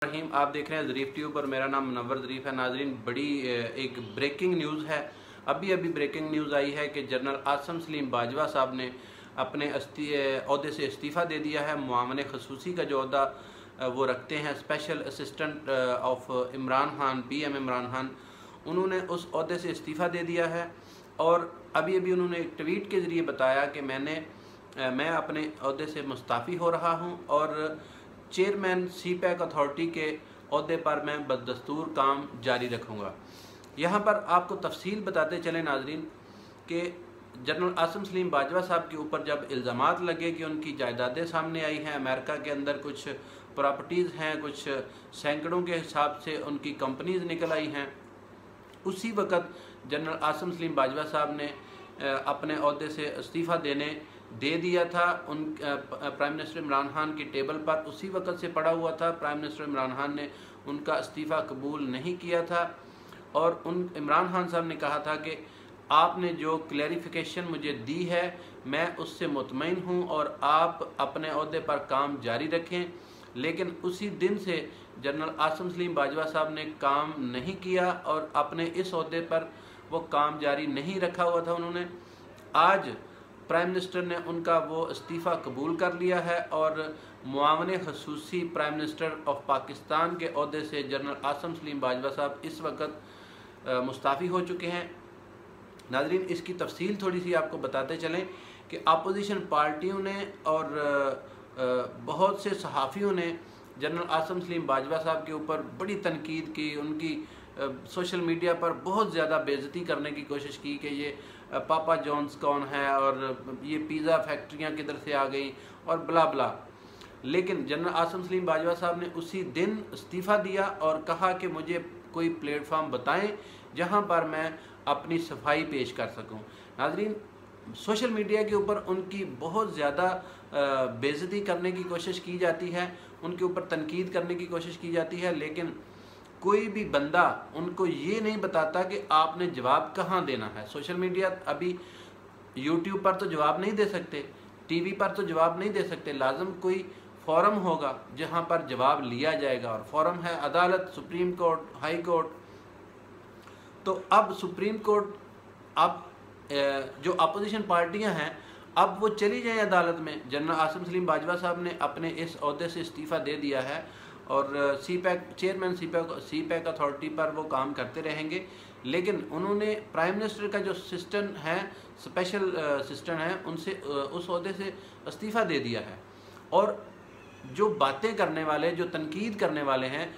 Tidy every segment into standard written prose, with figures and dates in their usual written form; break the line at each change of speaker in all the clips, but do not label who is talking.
रहीम, आप देख रहे हैं ज़रीफ ट्यूब और मेरा नाम मुनव्वर ज़रीफ है। नाजरीन, बड़ी एक ब्रेकिंग न्यूज़ है। अभी ब्रेकिंग न्यूज़ आई है कि जनरल आसिम सलीम बाजवा साहब ने अपने अहदे से इस्तीफ़ा दे दिया है। मुआवन खसूसी का जो अहदा वो रखते हैं, special assistant of Imran Khan, PM Imran Khan, उन्होंने उस अहदे से इस्तीफ़ा दे दिया है। और अभी उन्होंने एक ट्वीट के ज़रिए बताया कि मैं अपने अहदे से मुस्ताफ़ी हो रहा हूँ और चेयरमैन CPAC अथॉरिटी के अहदे पर मैं बदस्तूर काम जारी रखूँगा। यहाँ पर आपको तफसील बताते चले नाजरीन कि जनरल आसिम सलीम बाजवा साहब के ऊपर जब इल्ज़ामात लगे कि उनकी जायदादें सामने आई हैं, अमेरिका के अंदर कुछ प्रॉपर्टीज़ हैं, कुछ सैकड़ों के हिसाब से उनकी कंपनीज़ निकल आई हैं, उसी वक़्त जनरल आसिम सलीम बाजवा साहब ने अपने अहदे से इस्तीफ़ा दे दिया था। प्राइम मिनिस्टर इमरान खान की टेबल पर उसी वक़्त से पड़ा हुआ था। प्राइम मिनिस्टर इमरान खान ने उनका इस्तीफ़ा कबूल नहीं किया था और इमरान खान साहब ने कहा था कि आपने जो क्लैरिफिकेशन मुझे दी है मैं उससे मुतमईन हूँ और आप अपने अहदे पर काम जारी रखें। लेकिन उसी दिन से जनरल आसिम सलीम बाजवा साहब ने काम नहीं किया और अपने इस अहदे पर वो काम जारी नहीं रखा हुआ था। उन्होंने आज प्राइम मिनिस्टर ने उनका वो इस्तीफ़ा कबूल कर लिया है और मुआवन खसूसी प्राइम मिनिस्टर ऑफ पाकिस्तान के अहदे से जनरल आसिम सलीम बाजवा साहब इस वक्त मुस्ताफ़ी हो चुके हैं। नाज़रीन, इसकी तफसील थोड़ी सी आपको बताते चलें कि अपोजिशन पार्टियों ने और बहुत से सहाफ़ियों ने जनरल आसिम सलीम बाजवा साहब के ऊपर बड़ी तनकीद की, उनकी सोशल मीडिया पर बहुत ज़्यादा बेइज्जती करने की कोशिश की कि ये पापा जॉन्स कौन है और ये पिज़्ज़ा फैक्ट्रियाँ किधर से आ गई और बला बला। लेकिन जनरल आसिम सलीम बाजवा साहब ने उसी दिन इस्तीफ़ा दिया और कहा कि मुझे कोई प्लेटफॉर्म बताएं जहां पर मैं अपनी सफाई पेश कर सकूं। नाज़रीन, सोशल मीडिया के ऊपर उनकी बहुत ज़्यादा बेइज्जती करने की कोशिश की जाती है, उनके ऊपर तनकीद करने की कोशिश की जाती है, लेकिन कोई भी बंदा उनको ये नहीं बताता कि आपने जवाब कहाँ देना है। सोशल मीडिया अभी YouTube पर तो जवाब नहीं दे सकते, TV पर तो जवाब नहीं दे सकते, लाजम कोई फोरम होगा जहाँ पर जवाब लिया जाएगा और फोरम है अदालत, सुप्रीम कोर्ट, हाई कोर्ट। तो अब सुप्रीम कोर्ट, अब जो अपोजिशन पार्टियां हैं अब वो चली जाएं अदालत में। जनरल आसिम सलीम बाजवा साहब ने अपने इस अहदे से इस्तीफ़ा दे दिया है और चेयरमैन CPAC अथॉरिटी पर वो काम करते रहेंगे। लेकिन उन्होंने प्राइम मिनिस्टर का जो असिस्टेंट है, स्पेशल असिस्टेंट है, उनसे उस अहदे से इस्तीफ़ा दे दिया है। और जो बातें करने वाले, जो तनकीद करने वाले हैं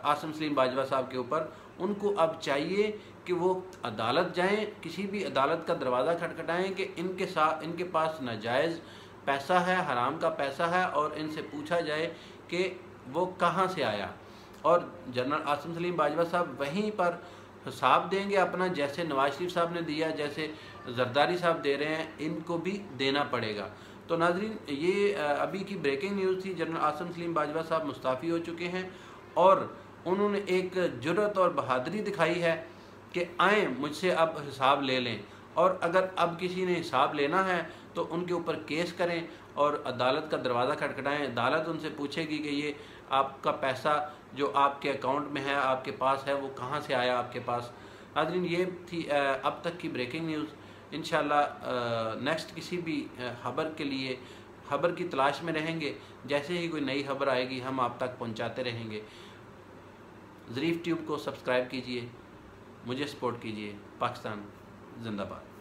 आसिम सलीम बाजवा साहब के ऊपर, उनको अब चाहिए कि वो अदालत जाएं, किसी भी अदालत का दरवाज़ा खटखटाएं कि इनके पास नाजायज़ पैसा है, हराम का पैसा है और इनसे पूछा जाए कि वो कहाँ से आया। और जनरल आसिम सलीम बाजवा साहब वहीं पर हिसाब देंगे अपना, जैसे नवाज शरीफ साहब ने दिया, जैसे जरदारी साहब दे रहे हैं, इनको भी देना पड़ेगा। तो नाजरीन, ये अभी की ब्रेकिंग न्यूज़ थी। जनरल आसिम सलीम बाजवा साहब मुस्ताफ़ी हो चुके हैं और उन्होंने एक जुर्रत और बहादुरी दिखाई है कि आएँ मुझसे अब हिसाब ले लें, और अगर अब किसी ने हिसाब लेना है तो उनके ऊपर केस करें और अदालत का दरवाज़ा खटखटाएं। अदालत उनसे पूछेगी कि ये आपका पैसा जो आपके अकाउंट में है, आपके पास है, वो कहाँ से आया आपके पास। नाज़रीन, ये थी अब तक की ब्रेकिंग न्यूज़। इंशाल्लाह नेक्स्ट किसी भी खबर के लिए खबर की तलाश में रहेंगे। जैसे ही कोई नई खबर आएगी हम आप तक पहुँचाते रहेंगे। ज़रीफ ट्यूब को सब्सक्राइब कीजिए, मुझे सपोर्ट कीजिए। पाकिस्तान जिंदाबाद।